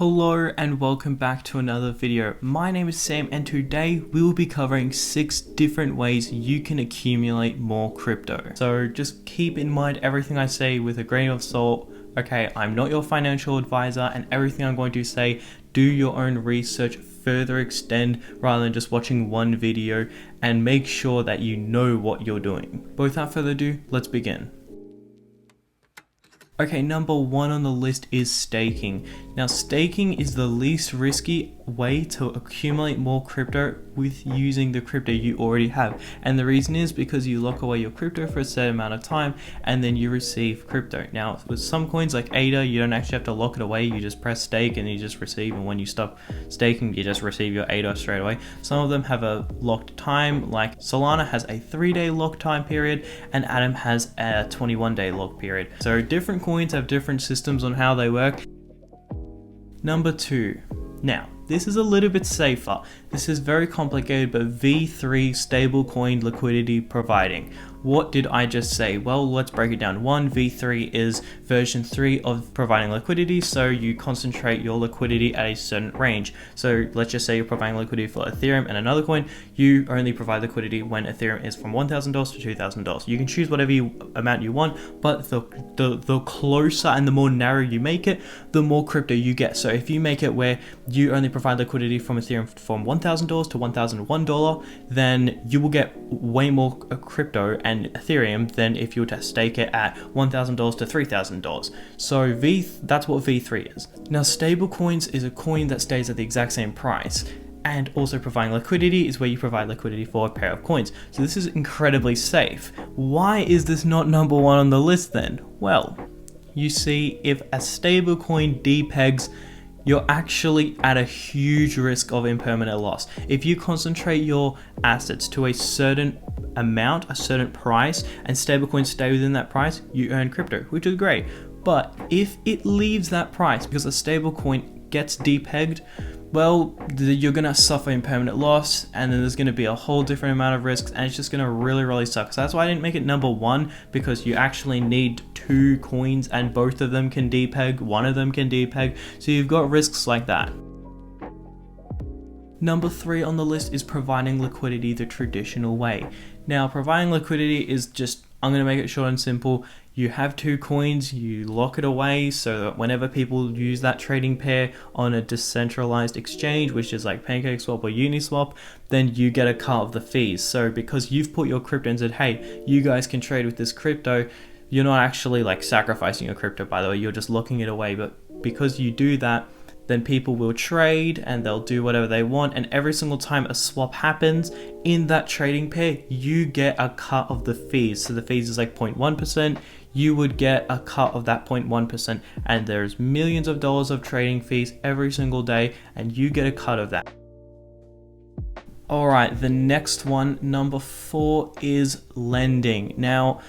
Hello and welcome back to another video. My name is Sam and today we will be covering 6 different ways you can accumulate more crypto. So just keep in mind everything I say with a grain of salt. Okay, I'm not your financial advisor and everything I'm going to say, do your own research, further extend rather than just watching one video, and make sure that you know what you're doing. But without further ado, let's begin. Okay, number 1 on the list is staking. Now, staking is the least risky way to accumulate more crypto with using the crypto you already have. And the reason is because you lock away your crypto for a set amount of time and then you receive crypto. Now, with some coins like Aave, you don't actually have to lock it away. You just press stake and you just receive. And when you stop staking, you just receive your Aave straight away. Some of them have a locked time, like Solana has a 3-day lock time period and Atom has a 21-day lock period. So different coins have different systems on how they work. Number 2. Now, this is a little bit safer. This is very complicated, but V3 stablecoin liquidity providing. What did I just say? Well, let's break it down. V3 is version 3 of providing liquidity, so you concentrate your liquidity at a certain range. So let's just say you're providing liquidity for Ethereum and another coin. You only provide liquidity when Ethereum is from $1,000 to $2,000. You can choose whatever amount you want, but the closer and the more narrow you make it, the more crypto you get. So if you make it where you only provide liquidity from Ethereum from $1,000 to $1,001, then you will get way more crypto and Ethereum than if you were to stake it at $1,000 to $3,000. So that's what V3 is. Now, stablecoins is a coin that stays at the exact same price. And also providing liquidity is where you provide liquidity for a pair of coins. So this is incredibly safe. Why is this not number 1 on the list then? Well, you see, if a stablecoin depegs, you're actually at a huge risk of impermanent loss. If you concentrate your assets to a certain amount, a certain price, and stablecoins stay within that price, you earn crypto, which is great. But if it leaves that price because a stablecoin gets depegged, well, you're gonna suffer impermanent loss, and then there's gonna be a whole different amount of risks, and it's just gonna really suck. So that's why I didn't make it number 1, because you actually need 2 coins and both of them can depeg, one of them can depeg, so you've got risks like that. Number 3 on the list is providing liquidity the traditional way. Now, providing liquidity is just, I'm going to make it short and simple. You have 2 coins, you lock it away so that whenever people use that trading pair on a decentralized exchange, which is like PancakeSwap or Uniswap, then you get a cut of the fees. So because you've put your crypto and said, hey, you guys can trade with this crypto, you're not actually like sacrificing your crypto, by the way, you're just locking it away. But because you do that, then people will trade and they'll do whatever they want, and every single time a swap happens in that trading pair, you get a cut of the fees. So the fees is like 0.1%, you would get a cut of that 0.1%, and there's millions of dollars of trading fees every single day, and you get a cut of that. Alright, the next one, number 4, is lending. Now,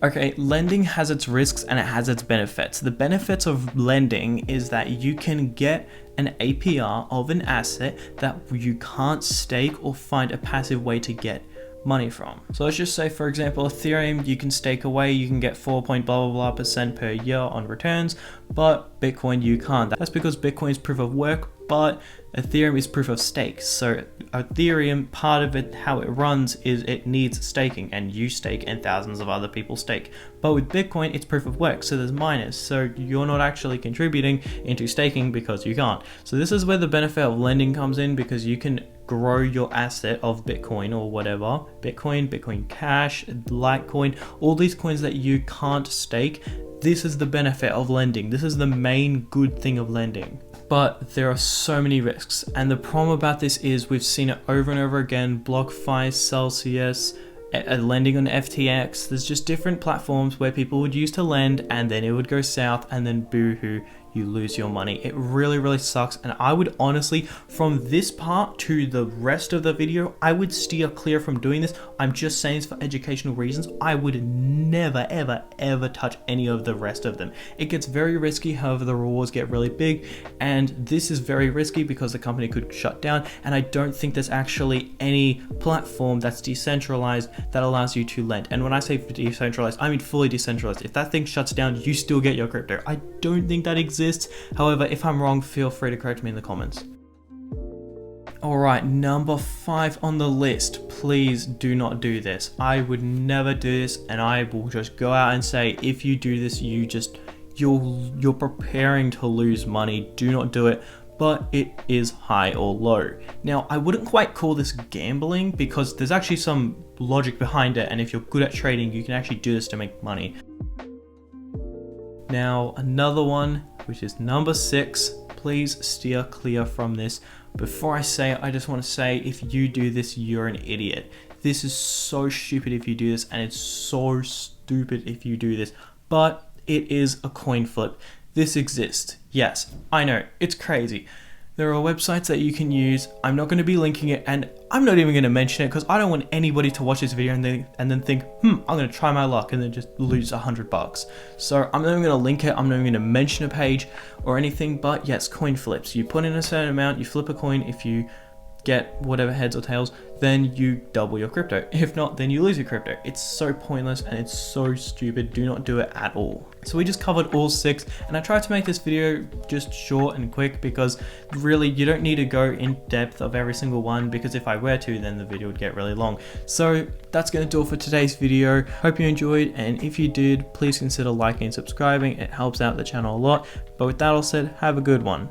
okay, lending has its risks and it has its benefits. The benefits of lending is that you can get an APR of an asset that you can't stake or find a passive way to get money from. So let's just say, for example, Ethereum, you can stake away, you can get 4% per year on returns, but Bitcoin you can't. That's because Bitcoin is proof of work, but Ethereum is proof of stake. So Ethereum, part of it, how it runs is it needs staking, and you stake and thousands of other people stake. But with Bitcoin, it's proof of work, so there's miners. So you're not actually contributing into staking because you can't. So this is where the benefit of lending comes in, because you can grow your asset of Bitcoin or whatever, Bitcoin Cash, Litecoin, all these coins that you can't stake. This is the benefit of lending. This is the main good thing of lending. But there are so many risks, and the problem about this is we've seen it over and over again. BlockFi, Celsius, lending on FTX. There's just different platforms where people would use to lend, and then it would go south, and then boohoo, you lose your money. It really sucks, and I would honestly, from this part to the rest of the video, I would steer clear from doing this. I'm just saying this for educational reasons. I would never ever touch any of the rest of them. It gets very risky, however the rewards get really big, and this is very risky because the company could shut down, and I don't think there's actually any platform that's decentralized that allows you to lend. And when I say decentralized, I mean fully decentralized. If that thing shuts down, you still get your crypto. I don't think that exists exists. However, if I'm wrong, feel free to correct me in the comments. Alright, number 5 on the list. Please do not do this. I would never do this, and I will just go out and say, if you do this, you're preparing to lose money. Do not do it. But it is high or low. Now, I wouldn't quite call this gambling because there's actually some logic behind it, and if you're good at trading, you can actually do this to make money. Now, another one, which is number 6, please steer clear from this. Before I say it, I just want to say, if you do this, you're an idiot. This is so stupid if you do this, and it's so stupid if you do this, but it is a coin flip. This exists. Yes, I know, it's crazy. There are websites that you can use. I'm not going to be linking it, and I'm not even going to mention it because I don't want anybody to watch this video and then think, I'm going to try my luck and then just lose $100. So I'm not even going to link it. I'm not even going to mention a page or anything, but yes, coin flips. You put in a certain amount, you flip a coin. If you get whatever heads or tails, then you double your crypto. If not, then you lose your crypto. It's so pointless and it's so stupid. Do not do it at all. So we just covered all 6, and I tried to make this video just short and quick because really you don't need to go in depth of every single one, because if I were to, then the video would get really long. So that's going to do it for today's video. Hope you enjoyed, and if you did, please consider liking and subscribing. It helps out the channel a lot. But with that all said, have a good one.